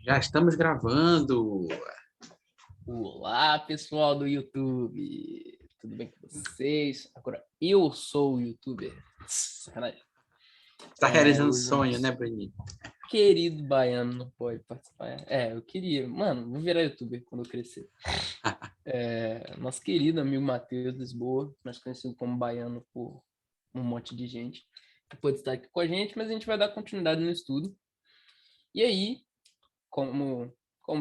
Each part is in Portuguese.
Já estamos gravando. Olá, pessoal do YouTube. Tudo bem com vocês? Agora, eu sou o YouTuber. Sacanagem. Está realizando Hoje o sonho, nosso né, Bruninho? querido baiano não pode participar. Eu queria. Mano, vou virar YouTuber quando eu crescer. Nosso querido amigo Matheus Lisboa, mais conhecido como Baiano por um monte de gente, que pode estar aqui com a gente, mas a gente vai dar continuidade no estudo. E aí, como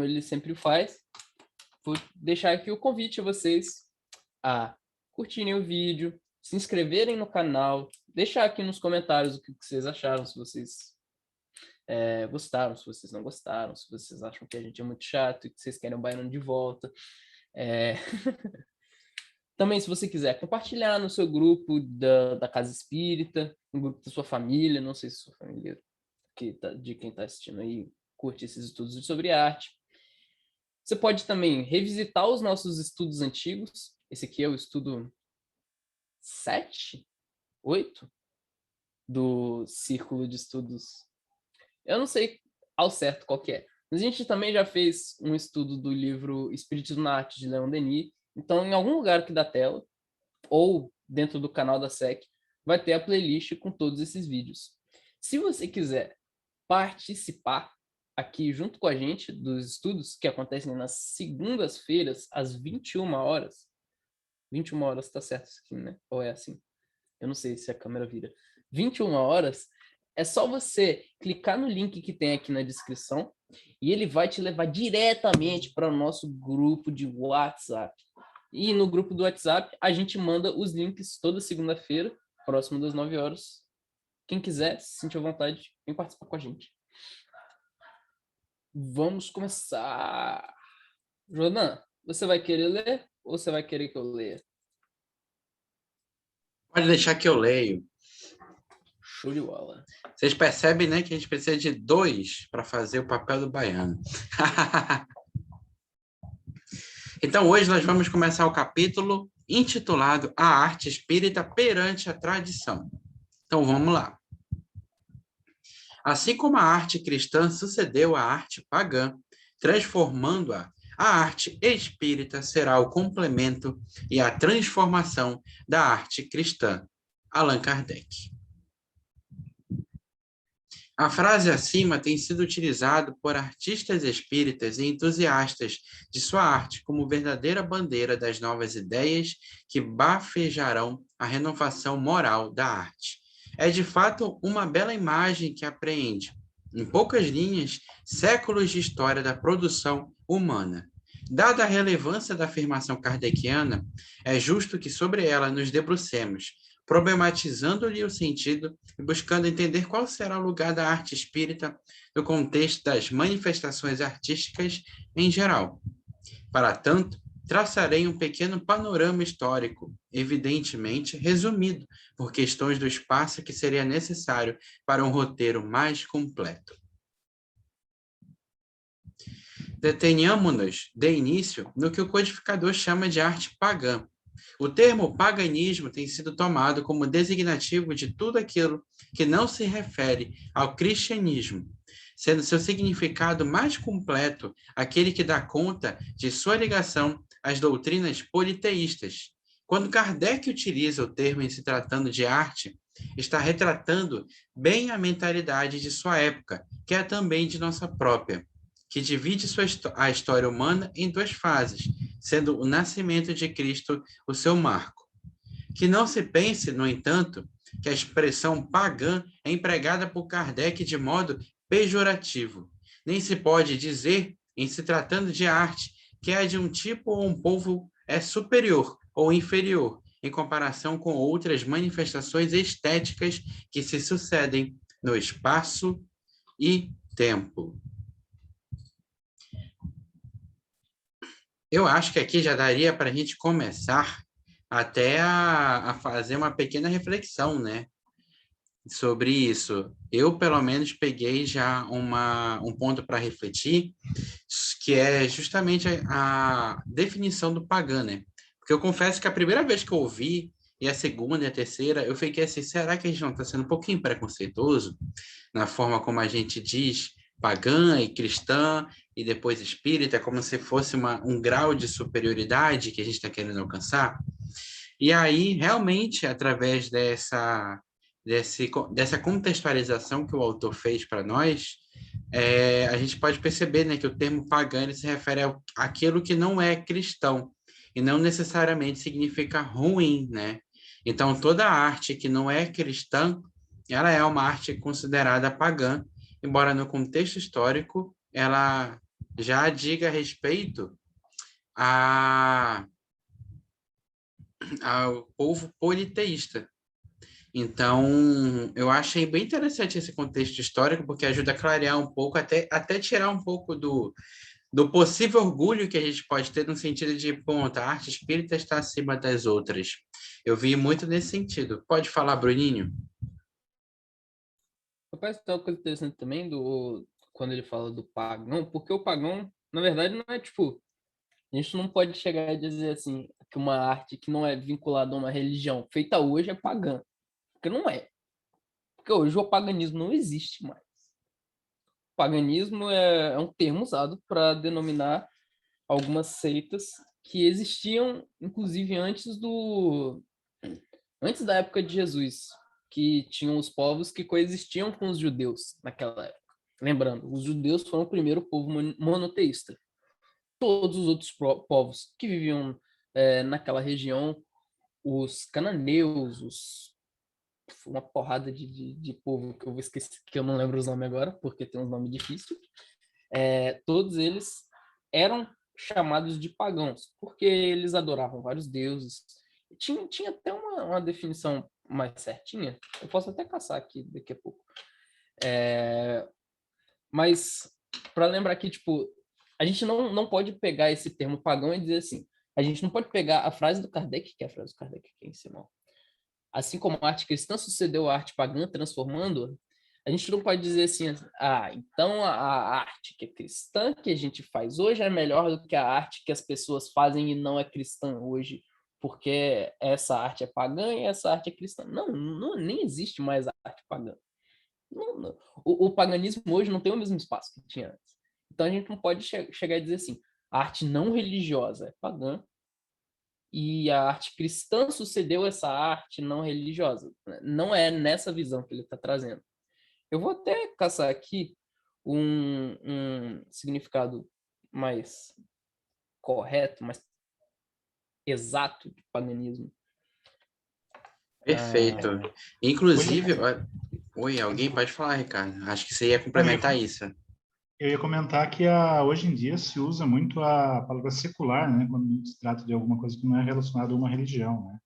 ele sempre faz, vou deixar aqui o convite a vocês a curtirem o vídeo, se inscreverem no canal, deixar aqui nos comentários o que vocês acharam, se vocês gostaram, se vocês não gostaram, se vocês acham que a gente é muito chato e que vocês querem o Baiano de volta. Também, se você quiser compartilhar no seu grupo da Casa Espírita, no grupo da sua família, não sei se sua família, de quem está assistindo aí, curte esses estudos sobre arte. Você pode também revisitar os nossos estudos antigos. Esse aqui é o estudo 7, 8 do Círculo de Estudos. Eu não sei ao certo qual que é. Mas a gente também já fez um estudo do livro Espiritismo na Arte, de Leon Denis. Então, em algum lugar aqui da tela, ou dentro do canal da SEC, vai ter a playlist com todos esses vídeos. Se você quiser participar aqui junto com a gente dos estudos que acontecem nas segundas-feiras, às 21 horas. 21 horas, tá certo isso aqui, né? Ou é assim? Eu não sei se a câmera vira. 21 horas, é só você clicar no link que tem aqui na descrição e ele vai te levar diretamente para o nosso grupo de WhatsApp. E no grupo do WhatsApp, a gente manda os links toda segunda-feira, próximo das 9 horas. Quem quiser, se sentir à vontade, vem participar com a gente. Vamos começar. Jordan, você vai querer ler ou você vai querer que eu leia? Pode deixar que eu leio. Show de bola. Vocês percebem, né, que a gente precisa de 2 para fazer o papel do baiano. Então, hoje nós vamos começar o capítulo intitulado A Arte Espírita perante a Tradição. Então, vamos lá. Assim como a arte cristã sucedeu à arte pagã, transformando-a, a arte espírita será o complemento e a transformação da arte cristã. Allan Kardec. A frase acima tem sido utilizada por artistas espíritas e entusiastas de sua arte como verdadeira bandeira das novas ideias que bafejarão a renovação moral da arte. É de fato uma bela imagem que apreende, em poucas linhas, séculos de história da produção humana. Dada a relevância da afirmação kardeciana, é justo que sobre ela nos debrucemos, problematizando-lhe o sentido e buscando entender qual será o lugar da arte espírita no contexto das manifestações artísticas em geral. Para tanto, traçarei um pequeno panorama histórico, evidentemente resumido, por questões do espaço que seria necessário para um roteiro mais completo. Detenhamo-nos, de início, no que o codificador chama de arte pagã. O termo paganismo tem sido tomado como designativo de tudo aquilo que não se refere ao cristianismo, sendo seu significado mais completo aquele que dá conta de sua ligação às doutrinas politeístas. Quando Kardec utiliza o termo em se tratando de arte, está retratando bem a mentalidade de sua época, que é também de nossa própria, que divide a história humana em 2 fases, sendo o nascimento de Cristo o seu marco. Que não se pense, no entanto, que a expressão pagã é empregada por Kardec de modo pejorativo. Nem se pode dizer, em se tratando de arte, que é de um tipo ou um povo é superior ou inferior, em comparação com outras manifestações estéticas que se sucedem no espaço e tempo. Eu acho que aqui já daria para a gente começar até a fazer uma pequena reflexão, né, sobre isso. Eu, pelo menos, peguei já um ponto para refletir, que é justamente a definição do pagã, né? Porque eu confesso que a primeira vez que eu ouvi, e a segunda e a terceira, eu fiquei assim, será que a gente não está sendo um pouquinho preconceituoso na forma como a gente diz pagã e cristã, e depois espírita, como se fosse um grau de superioridade que a gente está querendo alcançar. E aí, realmente, através dessa contextualização que o autor fez para nós, a gente pode perceber, né, que o termo pagã ele se refere àquilo que não é cristão, e não necessariamente significa ruim, né? Então, toda arte que não é cristã, ela é uma arte considerada pagã, embora no contexto histórico ela já diga respeito a, ao povo politeísta. Então, eu achei bem interessante esse contexto histórico, porque ajuda a clarear um pouco, até tirar um pouco do possível orgulho que a gente pode ter no sentido de, ponto, a arte espírita está acima das outras. Eu vi muito nesse sentido. Pode falar, Bruninho? Parece que tem uma coisa interessante também quando ele fala do pagão, porque o pagão, na verdade, não é tipo. A gente não pode chegar a dizer assim que uma arte que não é vinculada a uma religião feita hoje é pagã. Porque não é. Porque hoje o paganismo não existe mais. O paganismo é um termo usado para denominar algumas seitas que existiam, inclusive, antes da época de Jesus, que tinham os povos que coexistiam com os judeus naquela época. Lembrando, os judeus foram o primeiro povo monoteísta. Todos os outros povos que viviam naquela região, os cananeus, uma porrada de povo que eu vou esquecer, que eu não lembro os nomes agora, porque tem uns nomes difíceis, todos eles eram chamados de pagãos, porque eles adoravam vários deuses. Tinha até uma definição mais certinha, eu posso até caçar aqui daqui a pouco. Mas, para lembrar que, tipo, a gente não pode pegar esse termo pagão e dizer assim, a gente não pode pegar a frase do Kardec, que é a frase do Kardec aqui em cima, assim como a arte cristã sucedeu à arte pagã, transformando, a gente não pode dizer assim, então a arte que é cristã que a gente faz hoje é melhor do que a arte que as pessoas fazem e não é cristã hoje, porque essa arte é pagã e essa arte é cristã. Não nem existe mais a arte pagã. Não. O paganismo hoje não tem o mesmo espaço que tinha antes. Então a gente não pode chegar e dizer assim, a arte não religiosa é pagã, e a arte cristã sucedeu essa arte não religiosa. Não é nessa visão que ele está trazendo. Eu vou até caçar aqui um significado mais correto, mais exato de paganismo. Perfeito. Inclusive, oi, alguém pode falar, Ricardo? Acho que você ia complementar isso. Eu ia comentar que hoje em dia se usa muito a palavra secular, né, quando se trata de alguma coisa que não é relacionada a uma religião, né?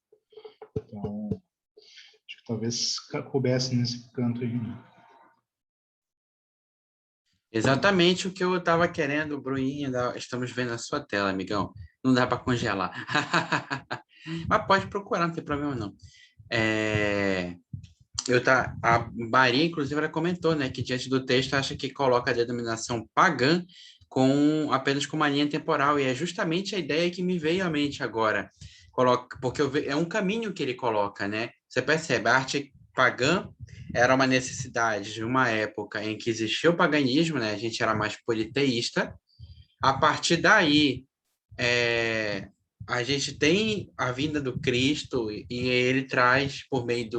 Então, acho que talvez coubesse nesse canto aí. Né? Exatamente o que eu estava querendo, Bruninho. Estamos vendo a sua tela, amigão. Não dá para congelar. Mas pode procurar, não tem problema não. A Maria, inclusive, ela comentou, né, que diante do texto acha que coloca a denominação pagã apenas com uma linha temporal, e é justamente a ideia que me veio à mente agora. Porque é um caminho que ele coloca, né? Você percebe, a arte pagã era uma necessidade de uma época em que existia o paganismo, né? A gente era mais politeísta. A partir daí, a gente tem a vinda do Cristo e ele traz por meio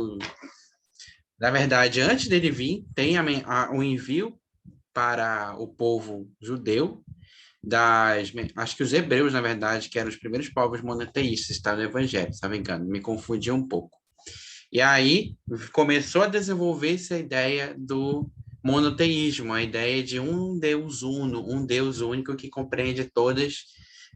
na verdade, antes dele vir, tem o envio para o povo judeu acho que os hebreus, na verdade, que eram os primeiros povos monoteístas, está no Evangelho, se não me engano, me confundi um pouco. E aí começou a desenvolver essa ideia do monoteísmo, a ideia de um Deus uno, um Deus único que compreende todas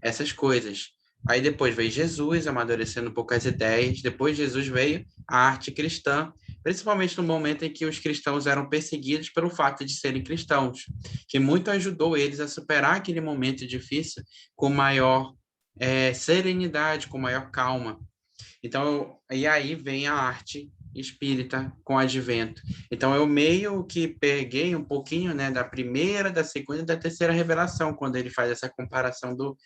essas coisas. Aí depois veio Jesus, amadurecendo um pouco as ideias. Depois Jesus veio a arte cristã, principalmente no momento em que os cristãos eram perseguidos pelo fato de serem cristãos, que muito ajudou eles a superar aquele momento difícil com maior serenidade, com maior calma. Então, e aí vem a arte espírita com o advento. Então, eu meio que peguei um pouquinho, né, da primeira, da segunda e da terceira revelação, quando ele faz essa comparação do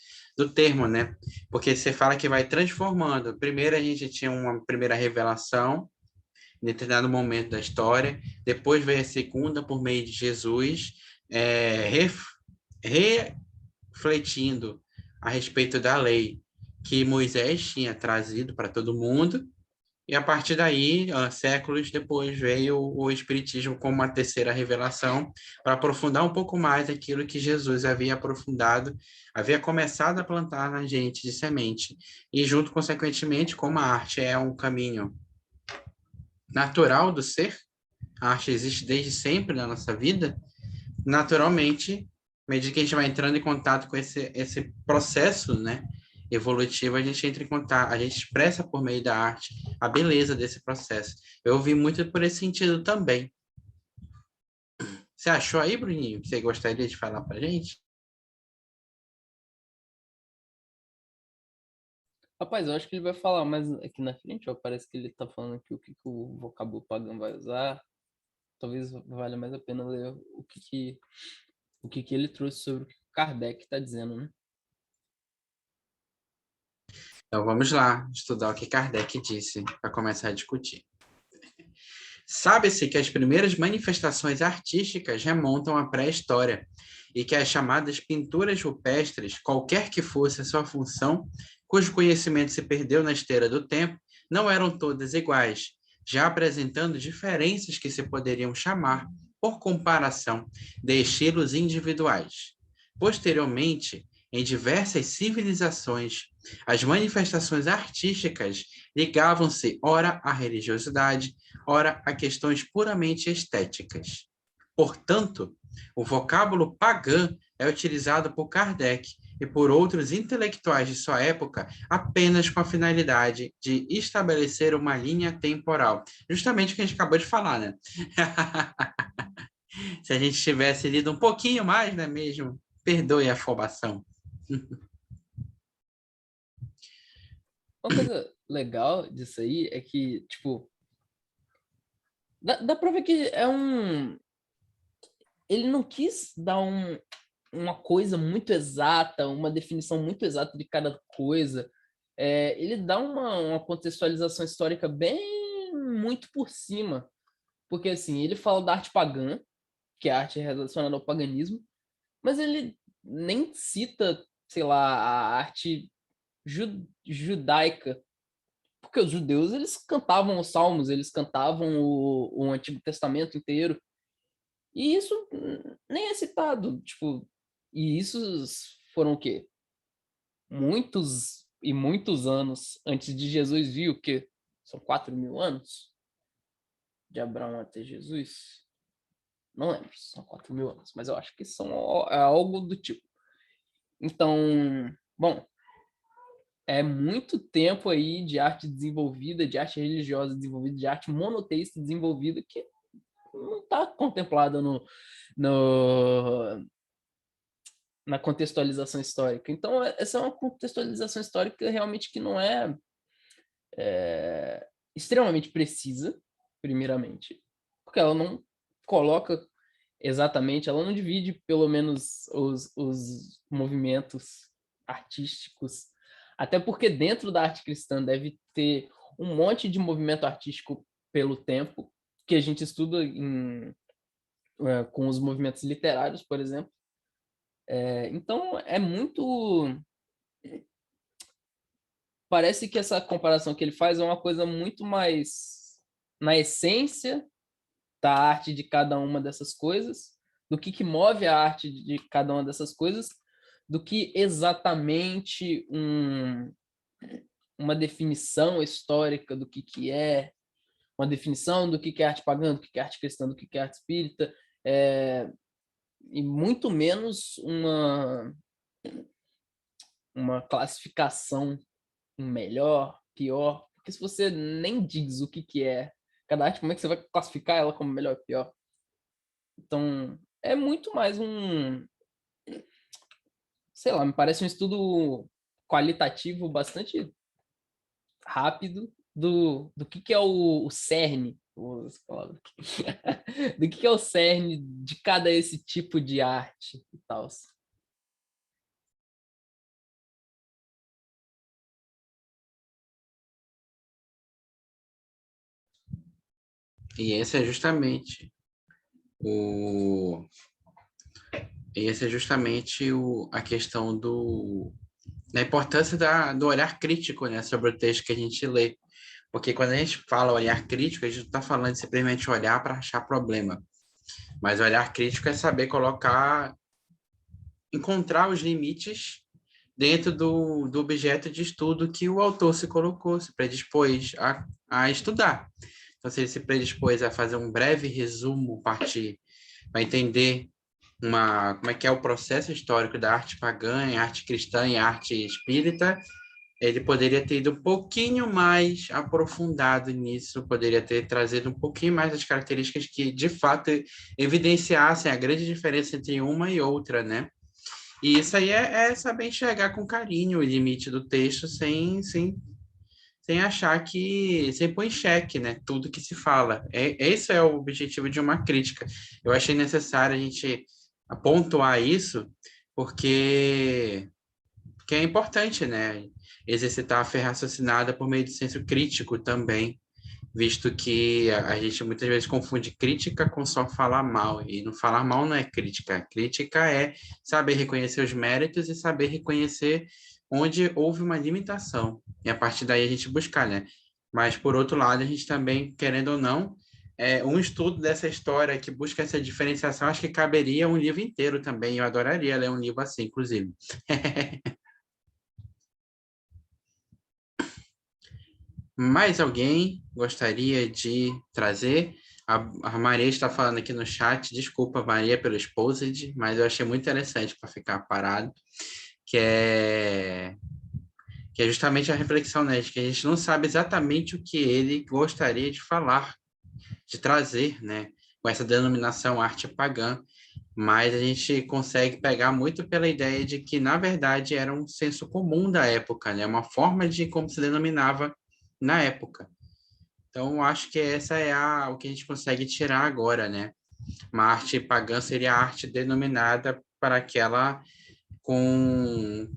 termo, né? Porque você fala que vai transformando. Primeiro, a gente tinha uma primeira revelação, em determinado momento da história, depois veio a segunda por meio de Jesus, refletindo a respeito da lei que Moisés tinha trazido para todo mundo, e a partir daí, séculos depois, veio o Espiritismo como uma terceira revelação para aprofundar um pouco mais aquilo que Jesus havia aprofundado, havia começado a plantar na gente de semente. E junto, consequentemente, como a arte é um caminho natural do ser, a arte existe desde sempre na nossa vida, naturalmente, à medida que a gente vai entrando em contato com esse processo, né, evolutivo, a gente entra em contato, a gente expressa por meio da arte a beleza desse processo. Eu ouvi muito por esse sentido também. Você achou aí, Bruninho, que você gostaria de falar para a gente? Rapaz, eu acho que ele vai falar mais aqui na frente, ó, parece que ele tá falando aqui o que o vocábulo pagão vai usar. Talvez valha mais a pena ler o que ele trouxe sobre o que Kardec está dizendo, né? Então vamos lá estudar o que Kardec disse para começar a discutir. Sabe-se que as primeiras manifestações artísticas remontam à pré-história e que as chamadas pinturas rupestres, qualquer que fosse a sua função, cujo conhecimento se perdeu na esteira do tempo, não eram todas iguais, já apresentando diferenças que se poderiam chamar, por comparação, de estilos individuais. Posteriormente, em diversas civilizações, as manifestações artísticas ligavam-se ora à religiosidade, ora a questões puramente estéticas. Portanto, o vocábulo pagã é utilizado por Kardec e por outros intelectuais de sua época apenas com a finalidade de estabelecer uma linha temporal. Justamente o que a gente acabou de falar, né? Se a gente tivesse lido um pouquinho mais, não é mesmo? Perdoe a afobação. Uma coisa legal disso aí é que, tipo, dá pra ver que é um. Ele não quis dar uma coisa muito exata, uma definição muito exata de cada coisa. Ele dá uma contextualização histórica bem muito por cima. Porque, assim, ele fala da arte pagã, que é a arte relacionada ao paganismo, mas ele nem cita, sei lá, a arte judaica. Porque os judeus, eles cantavam os salmos, eles cantavam o Antigo Testamento inteiro. E isso nem é citado, tipo, e isso foram o quê? Muitos e muitos anos antes de Jesus vir, o quê? São 4.000 anos de Abraão até Jesus? Não lembro se são 4.000 anos, mas eu acho que são algo do tipo. Então, bom, é muito tempo aí de arte desenvolvida, de arte religiosa desenvolvida, de arte monoteísta desenvolvida que não está contemplada no, na contextualização histórica. Então, essa é uma contextualização histórica realmente que não é extremamente precisa, primeiramente, porque ela não coloca exatamente, ela não divide pelo menos os movimentos artísticos, até porque dentro da arte cristã deve ter um monte de movimento artístico pelo tempo, que a gente estuda com os movimentos literários, por exemplo. Então, é muito. Parece que essa comparação que ele faz é uma coisa muito mais na essência da arte de cada uma dessas coisas, do que move a arte de cada uma dessas coisas, do que exatamente uma definição histórica do que é, uma definição do que é arte pagã, do que é arte cristã, do que é arte espírita, e muito menos uma classificação melhor, pior, porque se você nem diz o que é cada arte, como é que você vai classificar ela como melhor ou pior? Então, é muito mais sei lá, me parece um estudo qualitativo bastante rápido do que é o cerne, vou usar essa palavra aqui, do que é o cerne de cada esse tipo de arte e tal. E esse é justamente o E essa é justamente a questão da importância do olhar crítico, né, sobre o texto que a gente lê. Porque quando a gente fala olhar crítico, a gente não está falando de simplesmente olhar para achar problema. Mas olhar crítico é saber encontrar os limites dentro do objeto de estudo que o autor se colocou, se predispôs a estudar. Então, se ele se predispôs a fazer um breve resumo, partir para entender como é que é o processo histórico da arte pagã, arte cristã e arte espírita, ele poderia ter ido um pouquinho mais aprofundado nisso, poderia ter trazido um pouquinho mais as características que, de fato, evidenciassem a grande diferença entre uma e outra, né? E isso aí é saber enxergar com carinho o limite do texto sem achar sem pôr em xeque, né, tudo que se fala. Esse é o objetivo de uma crítica. Eu achei necessário a gente pontuar isso, porque é importante, né, exercitar a fé raciocinada por meio do senso crítico também, visto que a gente muitas vezes confunde crítica com só falar mal, e não falar mal não é crítica. Crítica é saber reconhecer os méritos e saber reconhecer onde houve uma limitação, e a partir daí a gente buscar, né? Mas, por outro lado, a gente também, querendo ou não, um estudo dessa história que busca essa diferenciação, acho que caberia um livro inteiro também, eu adoraria ler um livro assim, inclusive. Mais alguém gostaria de trazer? A Maria está falando aqui no chat, desculpa, Maria, pelo exposed, mas eu achei muito interessante para ficar parado, que é, que é justamente a reflexão, né, de que a gente não sabe exatamente o que ele gostaria de falar, de trazer, né, com essa denominação arte pagã, mas a gente consegue pegar muito pela ideia de que, na verdade, era um senso comum da época, né, uma forma de como se denominava na época. Então, acho que essa é o que a gente consegue tirar agora, né? Uma arte pagã seria a arte denominada para aquela com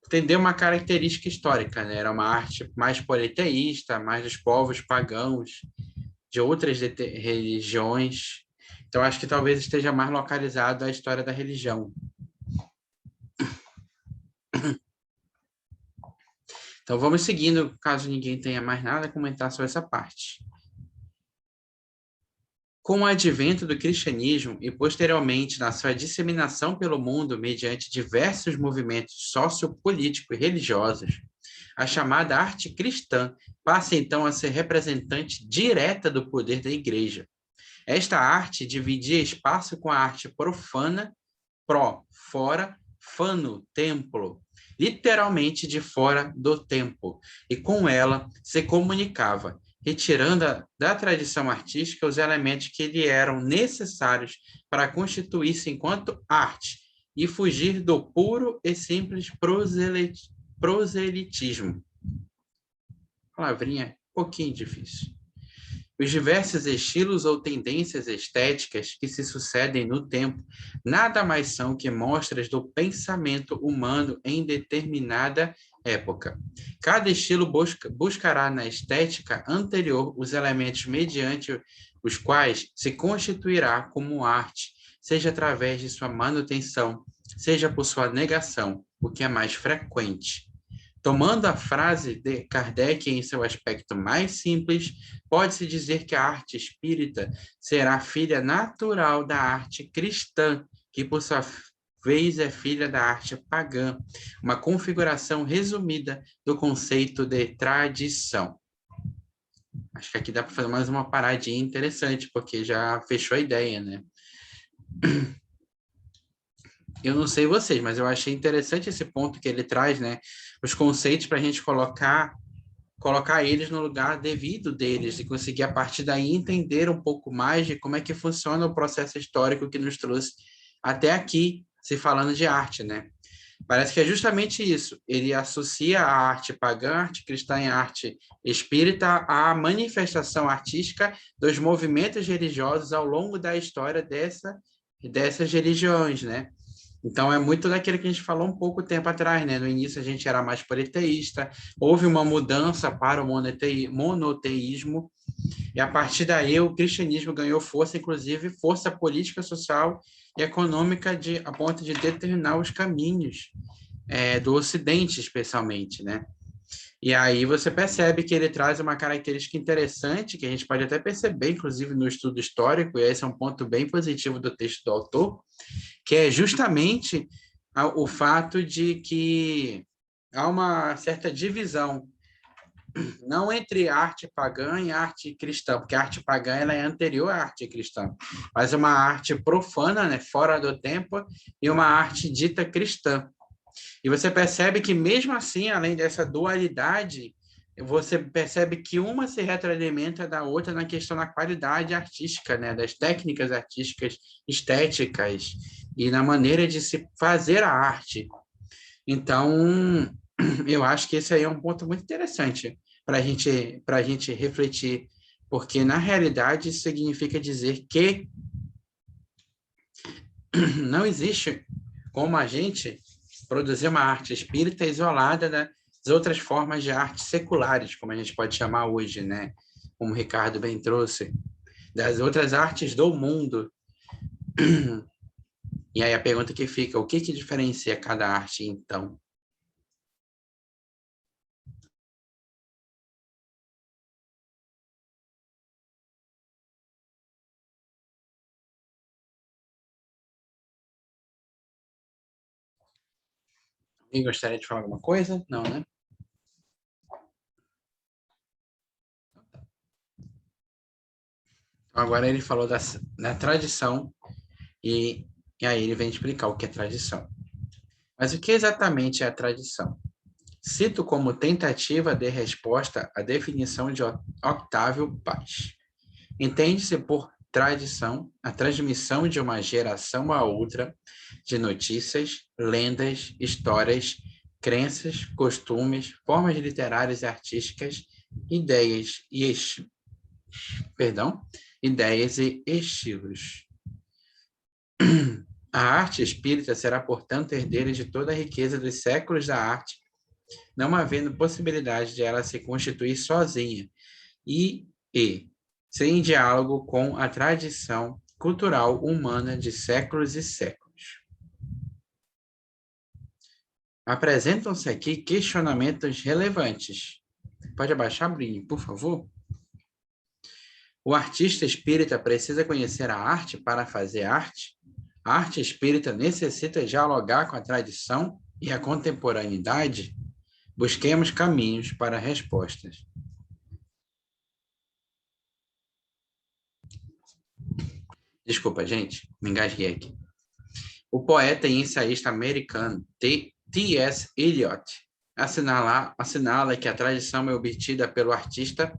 entender uma característica histórica, né? Era uma arte mais politeísta, mais dos povos pagãos, de outras religiões. Então, acho que talvez esteja mais localizado à história da religião. Então, vamos seguindo, caso ninguém tenha mais nada a comentar sobre essa parte. Com o advento do cristianismo e, posteriormente, na sua disseminação pelo mundo mediante diversos movimentos sociopolíticos e religiosos, a chamada arte cristã passa então a ser representante direta do poder da Igreja. Esta arte dividia espaço com a arte profana, fora, fano, templo, literalmente de fora do templo, e com ela se comunicava, retirando da tradição artística os elementos que lhe eram necessários para constituir-se enquanto arte e fugir do puro e simples proselitismo. Palavrinha um pouquinho difícil. Os diversos estilos ou tendências estéticas que se sucedem no tempo nada mais são que mostras do pensamento humano em determinada época. Cada estilo buscará na estética anterior os elementos mediante os quais se constituirá como arte, seja através de sua manutenção, seja por sua negação, o que é mais frequente. Tomando a frase de Kardec em seu aspecto mais simples, pode-se dizer que a arte espírita será filha natural da arte cristã, que por sua vez é filha da arte pagã, uma configuração resumida do conceito de tradição. Acho que aqui dá para fazer mais uma paradinha interessante, porque já fechou a ideia, né? Eu não sei vocês, mas eu achei interessante esse ponto que ele traz, né? Os conceitos para a gente colocar eles no lugar devido deles e conseguir, a partir daí, entender um pouco mais de como é que funciona o processo histórico que nos trouxe até aqui, se falando de arte, né? Parece que é justamente isso. Ele associa a arte pagã, a arte cristã e a arte espírita à manifestação artística dos movimentos religiosos ao longo da história dessas religiões, né? Então, é muito daquilo que a gente falou um pouco tempo atrás, né? No início, a gente era mais politeísta, houve uma mudança para o monoteísmo, e a partir daí o cristianismo ganhou força, inclusive força política, social e econômica a ponto de determinar os caminhos do Ocidente, especialmente, né? E aí você percebe que ele traz uma característica interessante, que a gente pode até perceber, inclusive, no estudo histórico, e esse é um ponto bem positivo do texto do autor, que é justamente o fato de que há uma certa divisão, não entre arte pagã e arte cristã, porque a arte pagã ela é anterior à arte cristã, mas uma arte profana, né, fora do tempo, e uma arte dita cristã. E você percebe que, mesmo assim, além dessa dualidade, você percebe que uma se retroalimenta da outra na questão da qualidade artística, né? Das técnicas artísticas estéticas e na maneira de se fazer a arte. Então, eu acho que esse aí é um ponto muito interessante para a gente refletir, porque, na realidade, isso significa dizer que não existe como a gente produzir uma arte espírita isolada das outras formas de arte seculares, como a gente pode chamar hoje, né? Como o Ricardo bem trouxe, das outras artes do mundo. E aí a pergunta que fica, o que diferencia cada arte, então? Alguém gostaria de falar alguma coisa? Não, né? Agora ele falou da tradição e aí ele vem explicar o que é tradição. Mas o que exatamente é a tradição? Cito como tentativa de resposta a definição de Octávio Paz. Entende-se por tradição a transmissão de uma geração a outra de notícias, lendas, histórias, crenças, costumes, formas literárias e artísticas, ideias e ideias e estilos. A arte espírita será, portanto, herdeira de toda a riqueza dos séculos da arte, não havendo possibilidade de ela se constituir sozinha e sem diálogo com a tradição cultural humana de séculos e séculos. Apresentam-se aqui questionamentos relevantes. Pode abaixar, Brini, por favor? O artista espírita precisa conhecer a arte para fazer arte? A arte espírita necessita dialogar com a tradição e a contemporaneidade? Busquemos caminhos para respostas. Desculpa, gente, me engasguei aqui. O poeta e ensaísta americano T.S. Eliot assinala que a tradição é obtida pelo artista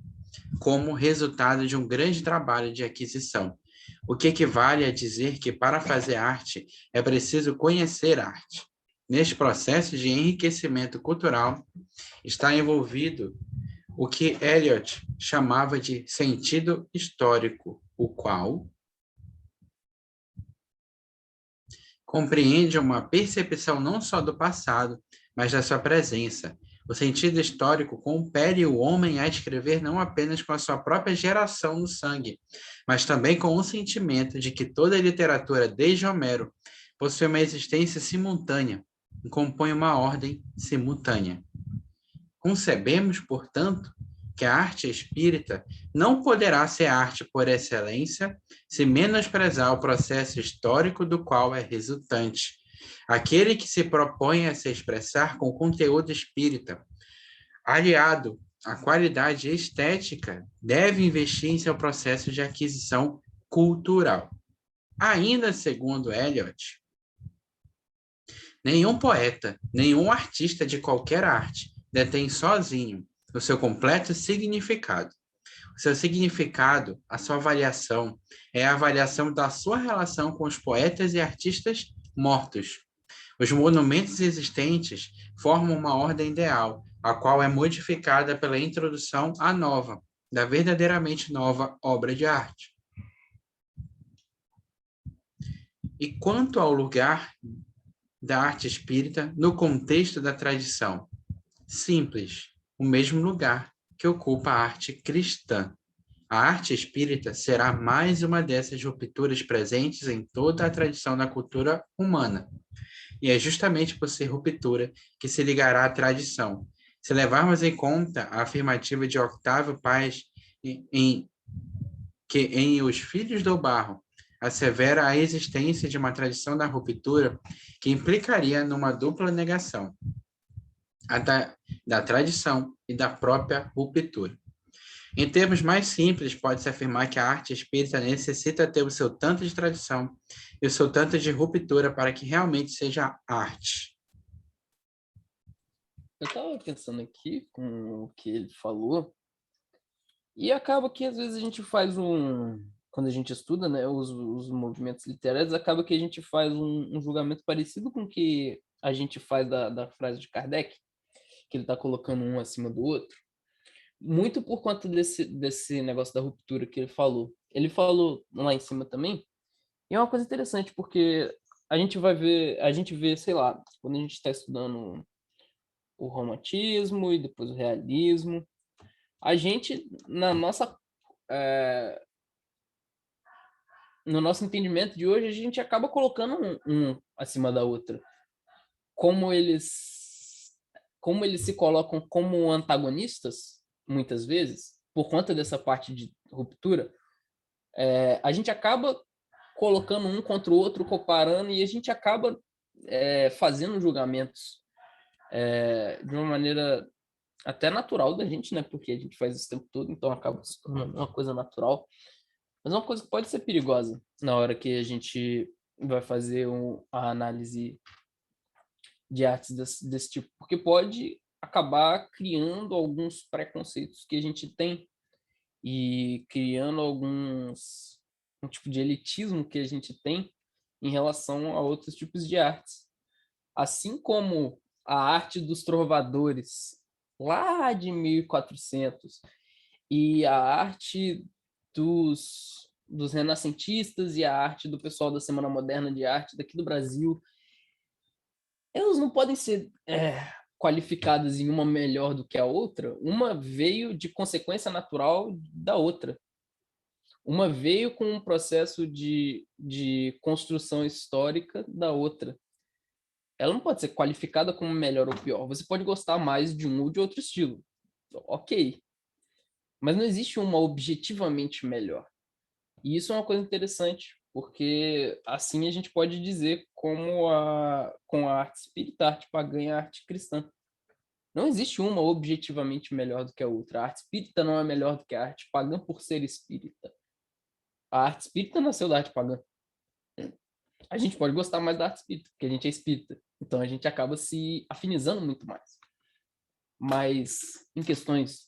como resultado de um grande trabalho de aquisição, o que equivale a dizer que para fazer arte é preciso conhecer arte. Neste processo de enriquecimento cultural está envolvido o que Eliot chamava de sentido histórico, o qual compreende uma percepção não só do passado, mas da sua presença. O sentido histórico compele o homem a escrever não apenas com a sua própria geração no sangue, mas também com o sentimento de que toda a literatura, desde Homero, possui uma existência simultânea e compõe uma ordem simultânea. Concebemos, portanto, que a arte espírita não poderá ser arte por excelência se menosprezar o processo histórico do qual é resultante. Aquele que se propõe a se expressar com conteúdo espírita, aliado à qualidade estética, deve investir em seu processo de aquisição cultural. Ainda segundo Eliot, nenhum poeta, nenhum artista de qualquer arte detém sozinho o seu completo significado. O seu significado, a sua avaliação, é a avaliação da sua relação com os poetas e artistas mortos. Os monumentos existentes formam uma ordem ideal, a qual é modificada pela introdução à nova, da verdadeiramente nova obra de arte. E quanto ao lugar da arte espírita no contexto da tradição? Simples, o mesmo lugar que ocupa a arte cristã. A arte espírita será mais uma dessas rupturas presentes em toda a tradição da cultura humana. E é justamente por ser ruptura que se ligará à tradição. Se levarmos em conta a afirmativa de Octávio Paz que em Os Filhos do Barro assevera a existência de uma tradição da ruptura que implicaria numa dupla negação, a da tradição e da própria ruptura. Em termos mais simples, pode-se afirmar que a arte espírita necessita ter o seu tanto de tradição e o seu tanto de ruptura para que realmente seja arte. Eu estava pensando aqui com o que ele falou, e acaba que às vezes a gente faz quando a gente estuda, né, os movimentos literários, acaba que a gente faz um julgamento parecido com o que a gente faz da frase de Kardec, que ele está colocando um acima do outro, muito por conta desse negócio da ruptura que ele falou. Ele falou lá em cima também, e é uma coisa interessante, porque a gente vê, sei lá, quando a gente está estudando o romantismo e depois o realismo, a gente, no nosso entendimento de hoje, a gente acaba colocando um acima da outra. Como eles se colocam como antagonistas, muitas vezes, por conta dessa parte de ruptura, a gente acaba colocando um contra o outro, comparando, e a gente acaba fazendo julgamentos de uma maneira até natural da gente, né? Porque a gente faz isso o tempo todo, então acaba se tornando uma coisa natural. Mas é uma coisa que pode ser perigosa na hora que a gente vai fazer a análise de artes desse tipo, porque pode acabar criando alguns preconceitos que a gente tem e criando um tipo de elitismo que a gente tem em relação a outros tipos de artes. Assim como a arte dos trovadores, lá de 1400, e a arte dos renascentistas e a arte do pessoal da Semana Moderna de Arte daqui do Brasil, elas não podem ser qualificadas em uma melhor do que a outra. Uma veio de consequência natural da outra. Uma veio com um processo de construção histórica da outra. Ela não pode ser qualificada como melhor ou pior. Você pode gostar mais de um ou de outro estilo. Ok. Mas não existe uma objetivamente melhor. E isso é uma coisa interessante, porque assim a gente pode dizer com a arte espírita, a arte pagã e a arte cristã. Não existe uma objetivamente melhor do que a outra. A arte espírita não é melhor do que a arte pagã por ser espírita. A arte espírita nasceu da arte pagã. A gente pode gostar mais da arte espírita, porque a gente é espírita. Então a gente acaba se afinizando muito mais. Mas em questões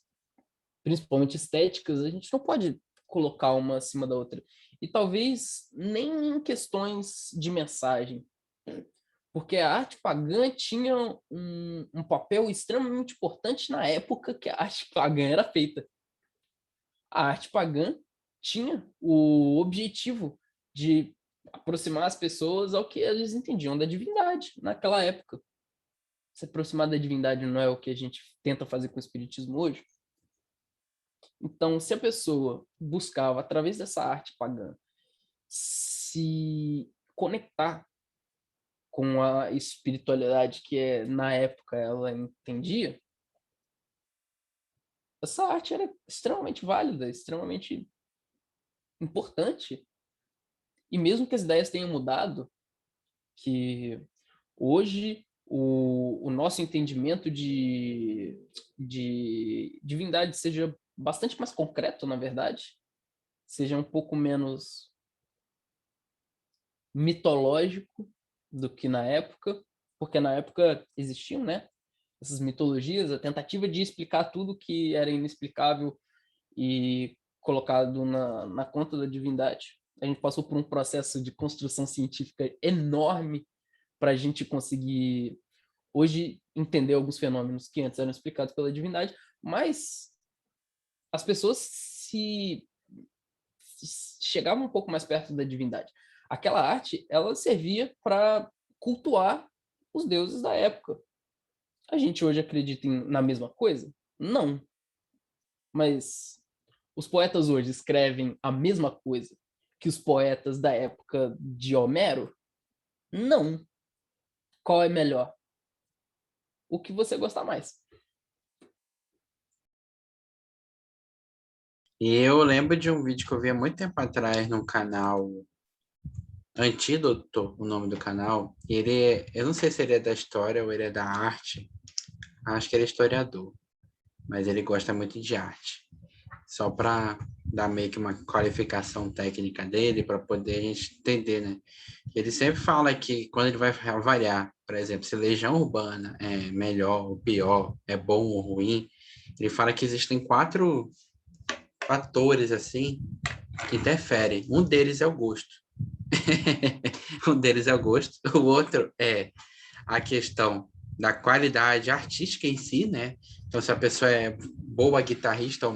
principalmente estéticas, a gente não pode colocar uma acima da outra. E talvez nem em questões de mensagem. Porque a arte pagã tinha um papel extremamente importante na época que a arte pagã era feita. A arte pagã tinha o objetivo de aproximar as pessoas ao que eles entendiam da divindade naquela época. Se aproximar da divindade não é o que a gente tenta fazer com o espiritismo hoje? Então, se a pessoa buscava, através dessa arte pagã, se conectar com a espiritualidade que na época ela entendia, essa arte era extremamente válida, extremamente importante. E mesmo que as ideias tenham mudado, que hoje o nosso entendimento de divindade seja bastante mais concreto, na verdade, seja um pouco menos mitológico do que na época, porque na época existiam, né, essas mitologias, a tentativa de explicar tudo que era inexplicável e colocado na conta da divindade. A gente passou por um processo de construção científica enorme para a gente conseguir hoje entender alguns fenômenos que antes eram explicados pela divindade, mas as pessoas se chegavam um pouco mais perto da divindade. Aquela arte, ela servia para cultuar os deuses da época. A gente hoje acredita na mesma coisa? Não. Mas os poetas hoje escrevem a mesma coisa que os poetas da época de Homero? Não. Qual é melhor? O que você gostar mais. E eu lembro de um vídeo que eu vi há muito tempo atrás no canal Antídoto, o nome do canal. Eu não sei se ele é da história ou ele é da arte. Acho que ele é historiador, mas ele gosta muito de arte. Só para dar meio que uma qualificação técnica dele, para poder a gente entender, né? Ele sempre fala que quando ele vai avaliar, por exemplo, se Legião Urbana é melhor ou pior, é bom ou ruim, ele fala que existem 4 fatores, assim, que interferem. Um deles é o gosto. Um deles é o gosto. O outro é a questão da qualidade artística em si, né? Então, se a pessoa é boa guitarrista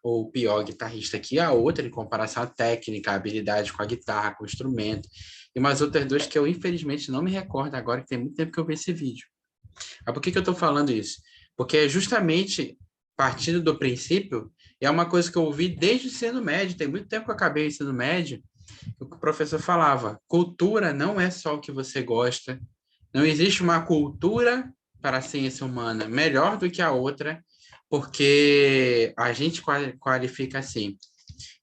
ou pior guitarrista que a outra, em comparação à técnica, à habilidade com a guitarra, com o instrumento. E umas outras 2 que eu, infelizmente, não me recordo agora, que tem muito tempo que eu vi esse vídeo. Mas por que eu estou falando isso? Porque é justamente partindo do princípio, é uma coisa que eu ouvi desde o ensino médio, tem muito tempo que eu acabei o ensino médio, o que o professor falava, cultura não é só o que você gosta, não existe uma cultura para a ciência humana melhor do que a outra, porque a gente qualifica assim.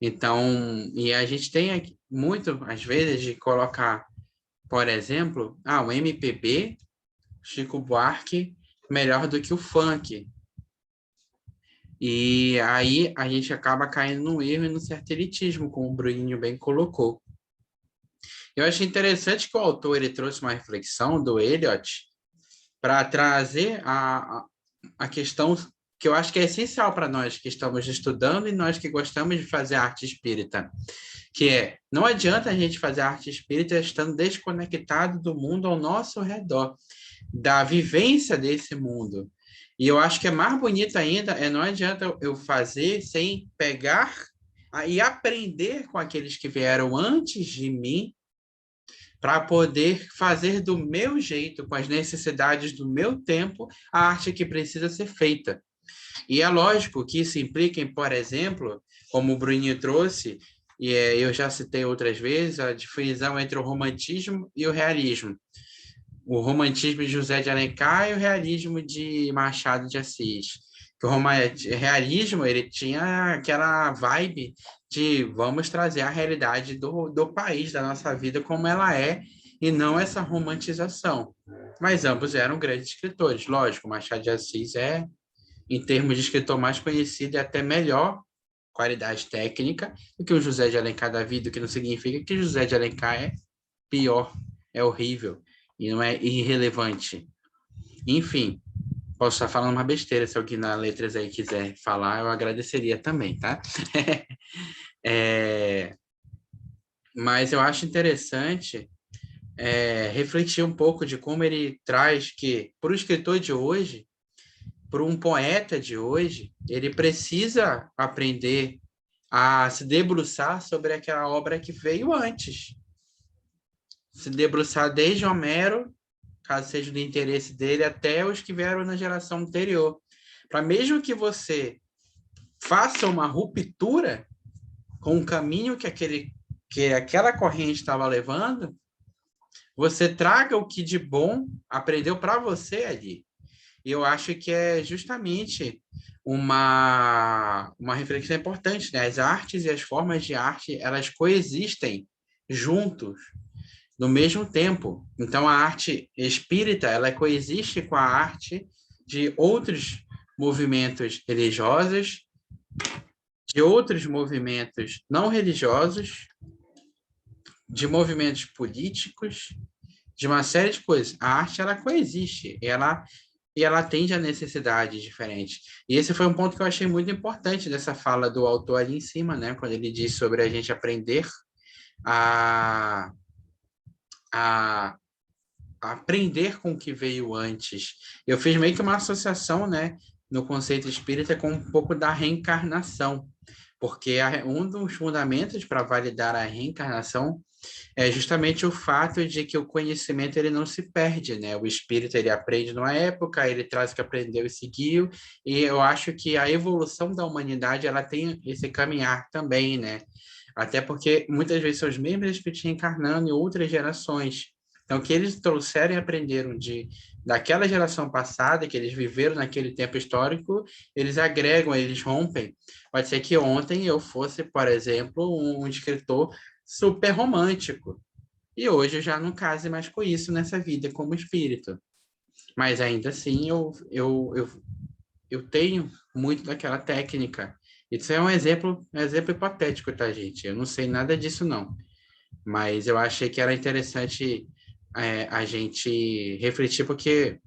Então, e a gente tem muito, às vezes, de colocar, por exemplo, o MPB, Chico Buarque, melhor do que o funk. E aí a gente acaba caindo num erro e num certo elitismo, como o Bruninho bem colocou. Eu achei interessante que o autor ele trouxe uma reflexão do Eliot para trazer a questão que eu acho que é essencial para nós que estamos estudando e nós que gostamos de fazer arte espírita, que é, não adianta a gente fazer arte espírita estando desconectado do mundo ao nosso redor, da vivência desse mundo. E eu acho que é mais bonito ainda, não adianta eu fazer sem pegar e aprender com aqueles que vieram antes de mim, para poder fazer do meu jeito, com as necessidades do meu tempo, a arte que precisa ser feita. E é lógico que isso implica em, por exemplo, como o Bruninho trouxe, e eu já citei outras vezes, a divisão entre o romantismo e o realismo. O romantismo de José de Alencar e o realismo de Machado de Assis. Que o realismo ele tinha aquela vibe de vamos trazer a realidade do país, da nossa vida como ela é, e não essa romantização. Mas ambos eram grandes escritores. Lógico, Machado de Assis é, em termos de escritor mais conhecido, e até melhor qualidade técnica do que o José de Alencar da vida, o que não significa que José de Alencar é pior, é horrível e não é irrelevante. Enfim, posso estar falando uma besteira, se alguém na Letras aí quiser falar, eu agradeceria também, tá? Mas eu acho interessante refletir um pouco de como ele traz que, para o escritor de hoje, para um poeta de hoje, ele precisa aprender a se debruçar sobre aquela obra que veio antes. Se debruçar desde Homero, caso seja do interesse dele, até os que vieram na geração anterior. Para mesmo que você faça uma ruptura com o caminho que aquela corrente estava levando, você traga o que de bom aprendeu para você ali. E eu acho que é justamente uma reflexão importante, né? As artes e as formas de arte, elas coexistem juntos no mesmo tempo. Então, a arte espírita, ela coexiste com a arte de outros movimentos religiosos, de outros movimentos não religiosos, de movimentos políticos, de uma série de coisas. A arte, ela coexiste, e ela atende a necessidades diferentes. E esse foi um ponto que eu achei muito importante dessa fala do autor ali em cima, né? Quando ele diz sobre a gente aprender a aprender com o que veio antes. Eu fiz meio que uma associação, né, no conceito espírita com um pouco da reencarnação, porque um dos fundamentos para validar a reencarnação é justamente o fato de que o conhecimento ele não se perde, né? O espírito ele aprende numa época, ele traz o que aprendeu e seguiu, e eu acho que a evolução da humanidade ela tem esse caminhar também, né? Até porque muitas vezes são os mesmos espíritos reencarnando em outras gerações. Então, o que eles trouxeram e aprenderam daquela geração passada, que eles viveram naquele tempo histórico, eles agregam, eles rompem. Pode ser que ontem eu fosse, por exemplo, um escritor super romântico. E hoje eu já não case mais com isso nessa vida como espírito. Mas ainda assim eu tenho muito daquela técnica. Isso é um exemplo hipotético, tá, gente? Eu não sei nada disso, não. Mas eu achei que era interessante a gente refletir, porque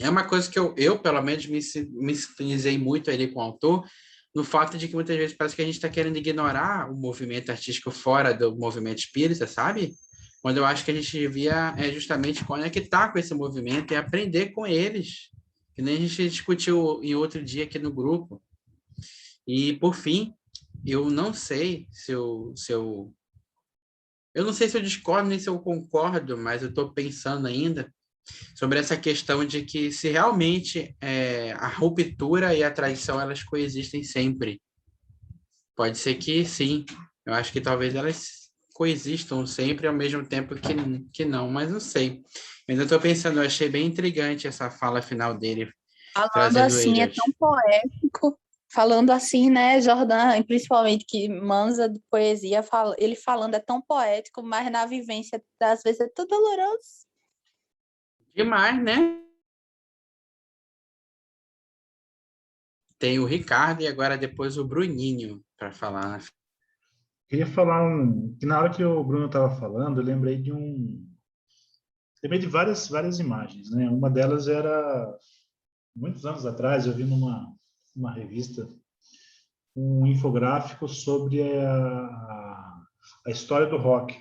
é uma coisa que eu pelo menos, me sintonizei muito ali com o autor, no fato de que muitas vezes parece que a gente está querendo ignorar o movimento artístico fora do movimento espírita, sabe? Quando eu acho que a gente devia justamente conectar com esse movimento e aprender com eles, que nem a gente discutiu em outro dia aqui no grupo. E, por fim, eu não sei eu não sei se eu discordo nem se eu concordo, mas eu estou pensando ainda sobre essa questão de que se realmente a ruptura e a traição elas coexistem sempre. Pode ser que sim. Eu acho que talvez elas coexistam sempre ao mesmo tempo que não, mas não sei. Eu ainda estou pensando, eu achei bem intrigante essa fala final dele, Falando trazendo assim, é Eliot. tão poético. Falando assim, né, Jordan, e principalmente que Manza de poesia, ele falando é tão poético, mas na vivência, às vezes, é tão doloroso. Demais, né? Tem o Ricardo e agora depois o Bruninho para falar. Queria falar que na hora que o Bruno estava falando, eu lembrei de várias imagens, né? Uma delas era muitos anos atrás, eu vi numa revista um infográfico sobre a história do rock,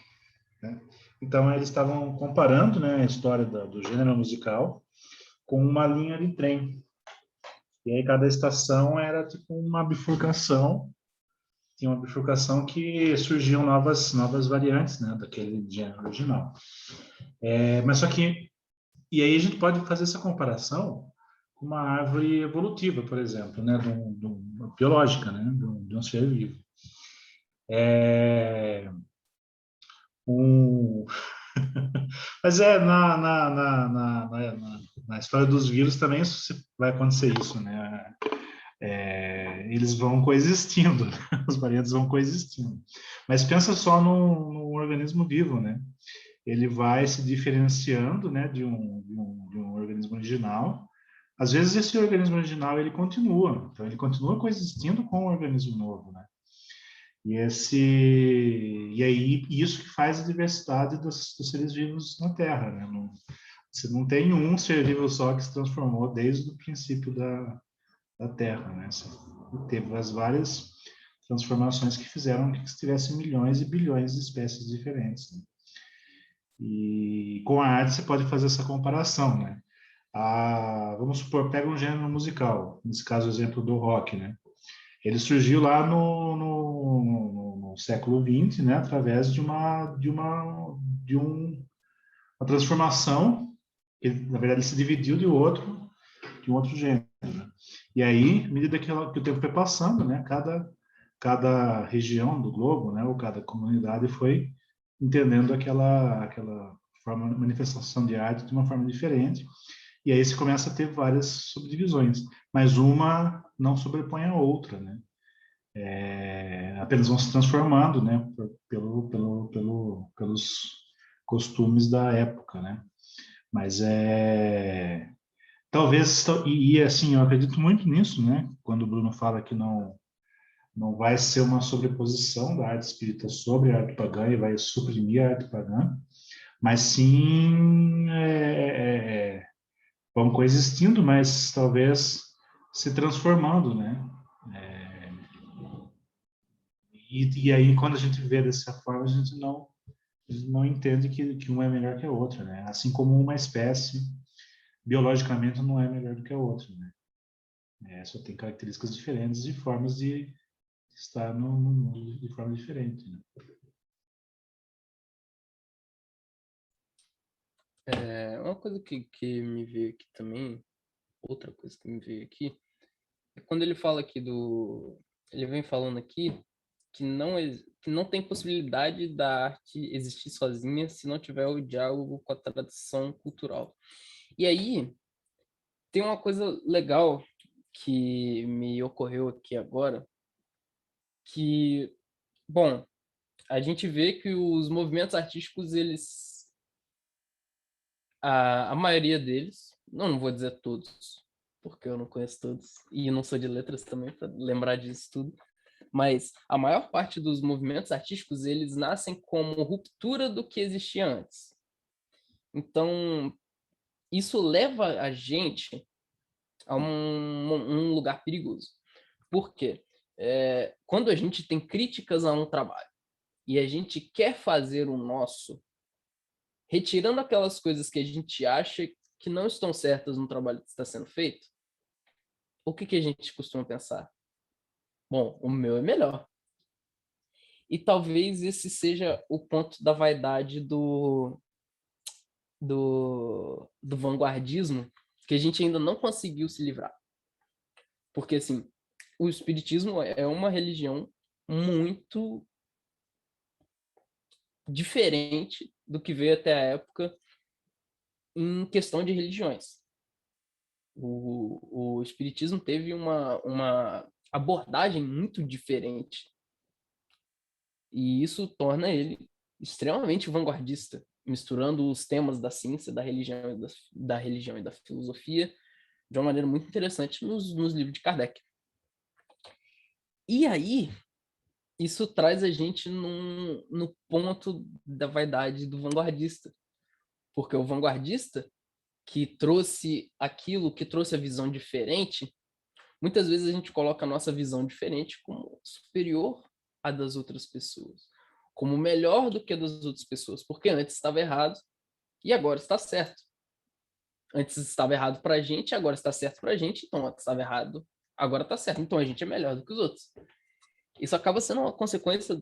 né? Então eles estavam comparando, né, a história do gênero musical com uma linha de trem. E aí cada estação era tipo uma bifurcação, tinha uma bifurcação que surgiam novas variantes, né, daquele gênero original. Mas só que e aí a gente pode fazer essa comparação com uma árvore evolutiva, por exemplo, né, biológica, né, de um ser vivo. Um, Mas na história dos vírus também vai acontecer isso, né? Eles vão coexistindo, né? As variantes vão coexistindo. Mas pensa só num organismo vivo, né? Ele vai se diferenciando, né, de um organismo original. Às vezes esse organismo original ele continua, então ele continua coexistindo com o organismo novo, né? E aí isso que faz a diversidade dos seres vivos na Terra, né? Você não tem um ser vivo só que se transformou desde o princípio da Terra, né? Você teve as várias transformações que fizeram que tivesse milhões e bilhões de espécies diferentes, né? E com a arte você pode fazer essa comparação, né? Vamos supor, pega um gênero musical, nesse caso o exemplo do rock, né? Ele surgiu lá no século XX, né? Através uma transformação, na verdade ele se dividiu de um outro gênero, né? E aí, à medida que o tempo foi passando, né? Cada região do globo, né? Ou cada comunidade foi entendendo aquela manifestação de arte de uma forma diferente. E aí você começa a ter várias subdivisões, mas uma não sobrepõe a outra, né? Apenas vão se transformando, né? Pelos costumes da época, né? Mas talvez, e assim, eu acredito muito nisso, né? Quando o Bruno fala que não vai ser uma sobreposição da arte espírita sobre a arte pagã e vai suprimir a arte pagã, mas sim vão coexistindo, mas talvez se transformando, né? E aí, quando a gente vê dessa forma, a gente não entende que um é melhor que a outra, né? Assim como uma espécie, biologicamente, não é melhor do que a outra, né? Só tem características diferentes e formas de estar no mundo de forma diferente, né? Uma coisa que me veio aqui também, outra coisa que me veio aqui, é quando ele fala aqui ele vem falando aqui que não tem possibilidade da arte existir sozinha se não tiver o diálogo com a tradição cultural. E aí, tem uma coisa legal que me ocorreu aqui agora, que, bom, a gente vê que os movimentos artísticos, a maioria deles, não vou dizer todos, porque eu não conheço todos, e não sou de letras também, para lembrar disso tudo, mas a maior parte dos movimentos artísticos, eles nascem como ruptura do que existia antes. Então, isso leva a gente a um lugar perigoso. Por quê? Quando a gente tem críticas a um trabalho e a gente quer fazer o nosso, retirando aquelas coisas que a gente acha que não estão certas no trabalho que está sendo feito, o que a gente costuma pensar? Bom, o meu é melhor. E talvez esse seja o ponto da vaidade do vanguardismo que a gente ainda não conseguiu se livrar. Porque, assim, o espiritismo é uma religião muito diferente do que veio até a época em questão de religiões. O espiritismo teve uma abordagem muito diferente e isso torna ele extremamente vanguardista, misturando os temas da ciência, da religião e da filosofia de uma maneira muito interessante nos livros de Kardec. E aí, isso traz a gente no ponto da vaidade do vanguardista. Porque o vanguardista, que trouxe aquilo, que trouxe a visão diferente, muitas vezes a gente coloca a nossa visão diferente como superior à das outras pessoas, como melhor do que a das outras pessoas, porque antes estava errado e agora está certo. Antes estava errado para a gente, agora está certo para a gente, então antes estava errado, agora está certo, então a gente é melhor do que os outros. Isso acaba sendo uma consequência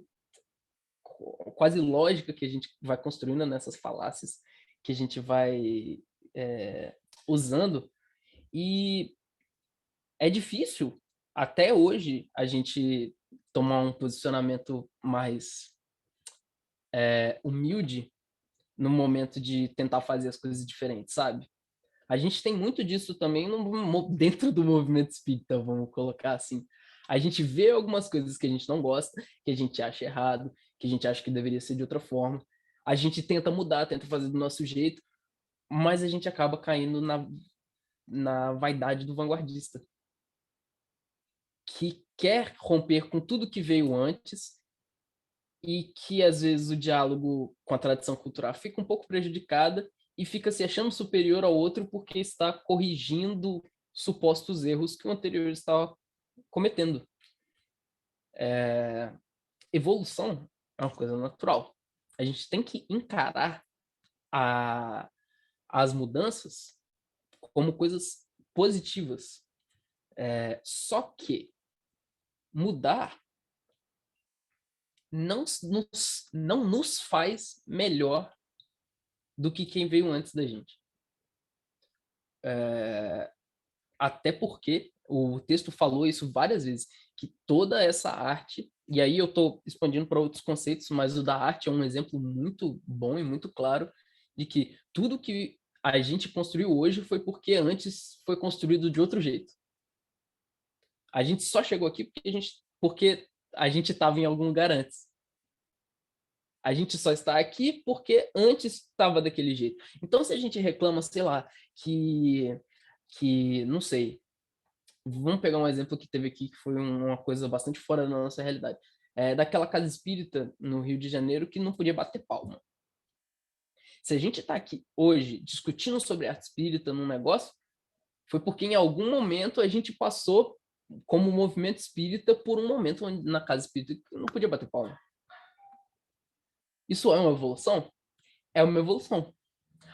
quase lógica que a gente vai construindo nessas falácias que a gente vai usando, e é difícil até hoje a gente tomar um posicionamento mais humilde no momento de tentar fazer as coisas diferentes, sabe? A gente tem muito disso também dentro do movimento espírita, vamos colocar assim. A gente vê algumas coisas que a gente não gosta, que a gente acha errado, que a gente acha que deveria ser de outra forma. A gente tenta mudar, tenta fazer do nosso jeito, mas a gente acaba caindo na vaidade do vanguardista, que quer romper com tudo que veio antes e que, às vezes, o diálogo com a tradição cultural fica um pouco prejudicada e fica se achando superior ao outro porque está corrigindo supostos erros que o anterior estava cometendo. Evolução é uma coisa natural. A gente tem que encarar as mudanças como coisas positivas. Só que mudar não nos faz melhor do que quem veio antes da gente. Até porque o texto falou isso várias vezes, que toda essa arte, e aí eu estou expandindo para outros conceitos, mas o da arte é um exemplo muito bom e muito claro de que tudo que a gente construiu hoje foi porque antes foi construído de outro jeito. A gente só chegou aqui porque a gente estava em algum lugar antes. A gente só está aqui porque antes estava daquele jeito. Então, se a gente reclama, sei lá, que não sei, vamos pegar um exemplo que teve aqui, que foi uma coisa bastante fora da nossa realidade. Daquela casa espírita no Rio de Janeiro que não podia bater palma. Se a gente está aqui hoje discutindo sobre arte espírita num negócio, foi porque em algum momento a gente passou, como movimento espírita, por um momento onde, na casa espírita não podia bater palma. Isso é uma evolução? É uma evolução.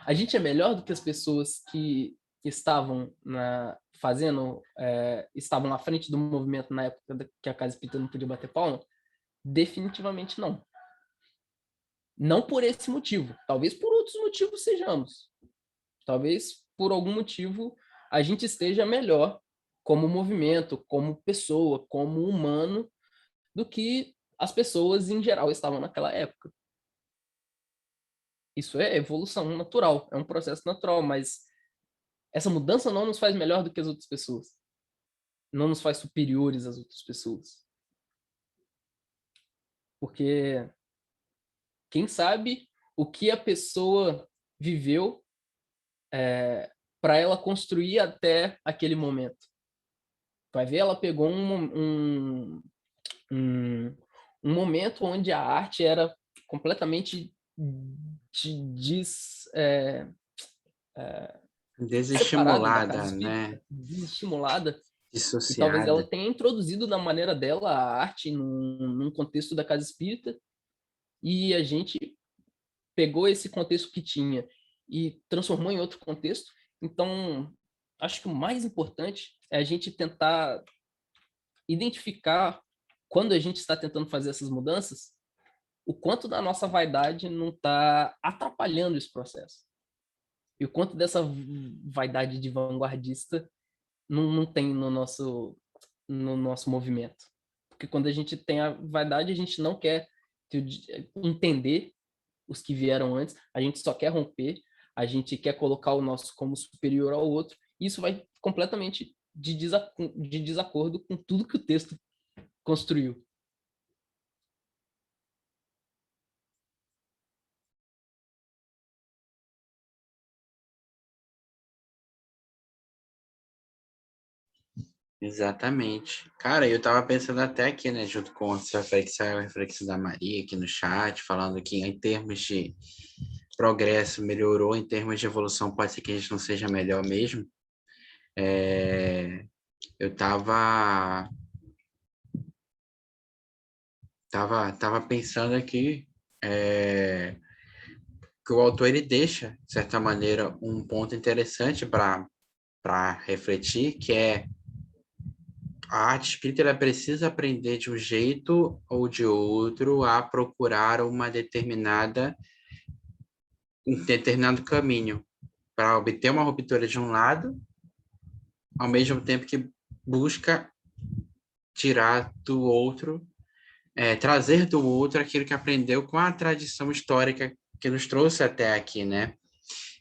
A gente é melhor do que as pessoas que estavam estavam à frente do movimento na época que a casa espírita não podia bater palma? Definitivamente não. Não por esse motivo. Talvez por outros motivos sejamos. Talvez, por algum motivo, a gente esteja melhor como movimento, como pessoa, como humano, do que as pessoas em geral estavam naquela época. Isso é evolução natural, é um processo natural, mas essa mudança não nos faz melhor do que as outras pessoas. Não nos faz superiores às outras pessoas. Porque quem sabe o que a pessoa viveu para ela construir até aquele momento. Vai ver, ela pegou um momento onde a arte era completamente separada da casa Desestimulada, né? espírita, desestimulada, e talvez ela Dissociada. tenha introduzido da maneira dela a arte num contexto da casa espírita, e a gente pegou esse contexto que tinha e transformou em outro contexto. Então, acho que o mais importante é a gente tentar identificar, quando a gente está tentando fazer essas mudanças, o quanto da nossa vaidade não está atrapalhando esse processo. E o quanto dessa vaidade de vanguardista não tem no nosso movimento. Porque quando a gente tem a vaidade, a gente não quer entender os que vieram antes, a gente só quer romper, a gente quer colocar o nosso como superior ao outro, e isso vai completamente de desacordo com tudo que o texto construiu. Exatamente. Cara, eu tava pensando até aqui, né, junto com essa reflexão da Maria aqui no chat, falando que em termos de progresso melhorou, em termos de evolução pode ser que a gente não seja melhor mesmo. Eu tava pensando aqui que o autor ele deixa, de certa maneira, um ponto interessante para refletir, que é a arte espírita ela precisa aprender de um jeito ou de outro a procurar um determinado caminho para obter uma ruptura de um lado, ao mesmo tempo que busca tirar do outro, trazer do outro aquilo que aprendeu com a tradição histórica que nos trouxe até aqui, né?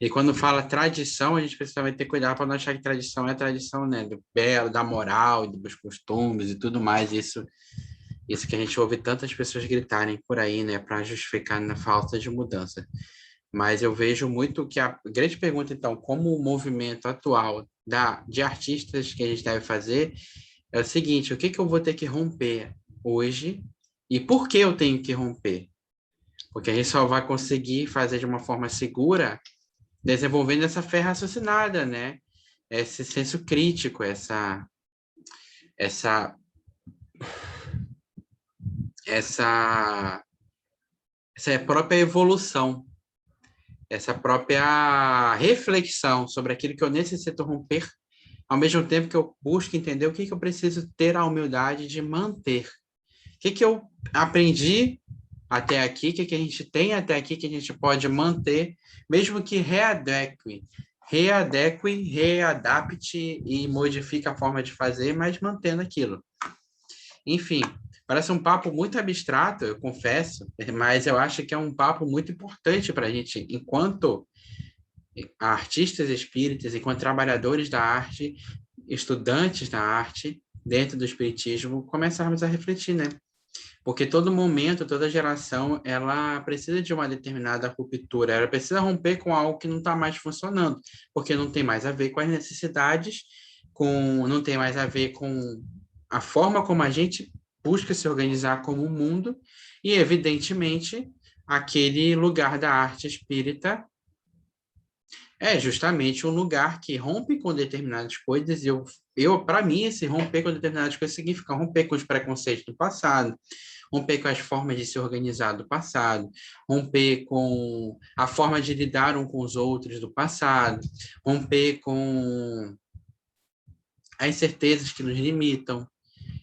E quando fala tradição, a gente precisa também ter cuidado para não achar que tradição é tradição, né? Do belo, da moral, dos costumes e tudo mais. Isso que a gente ouve tantas pessoas gritarem por aí, né? Para justificar na falta de mudança. Mas eu vejo muito que a grande pergunta, então, como o movimento atual de artistas que a gente deve fazer é o seguinte: o que eu vou ter que romper hoje e por que eu tenho que romper? Porque a gente só vai conseguir fazer de uma forma segura desenvolvendo essa fé raciocinada, né? Esse senso crítico, essa própria evolução, essa própria reflexão sobre aquilo que eu necessito romper, ao mesmo tempo que eu busco entender o que eu preciso ter a humildade de manter. O que eu aprendi até aqui, o que a gente tem até aqui que a gente pode manter, mesmo que readapte, readapte e modifique a forma de fazer, mas mantendo aquilo. Enfim, parece um papo muito abstrato, eu confesso, mas eu acho que é um papo muito importante para a gente, enquanto artistas espíritas, enquanto trabalhadores da arte, estudantes da arte, dentro do espiritismo, começarmos a refletir, né? Porque todo momento, toda geração, ela precisa de uma determinada ruptura, ela precisa romper com algo que não está mais funcionando, porque não tem mais a ver com as necessidades, não tem mais a ver com a forma como a gente busca se organizar como mundo, e, evidentemente, aquele lugar da arte espírita é justamente um lugar que rompe com determinadas coisas, e para mim, esse romper com determinadas coisas significa romper com os preconceitos do passado, romper com as formas de se organizar do passado, romper com a forma de lidar um com os outros do passado, romper com as incertezas que nos limitam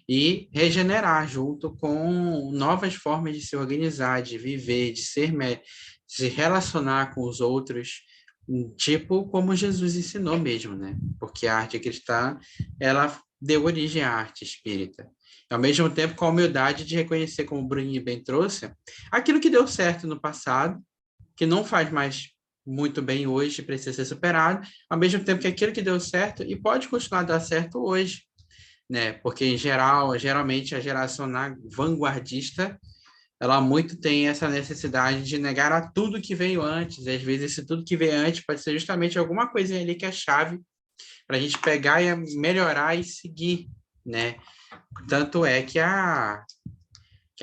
e regenerar junto com novas formas de se organizar, de viver, de se relacionar com os outros, tipo como Jesus ensinou mesmo, né? Porque a arte cristã, ela deu origem à arte espírita. Ao mesmo tempo, com a humildade de reconhecer, como o Bruninho bem trouxe, aquilo que deu certo no passado, que não faz mais muito bem hoje, precisa ser superado, ao mesmo tempo que aquilo que deu certo e pode continuar a dar certo hoje, né? Porque, em geral, geralmente a geração vanguardista, ela muito tem essa necessidade de negar a tudo que veio antes. E, às vezes, esse tudo que veio antes pode ser justamente alguma coisinha ali que é chave para a gente pegar e melhorar e seguir, né? Tanto é que a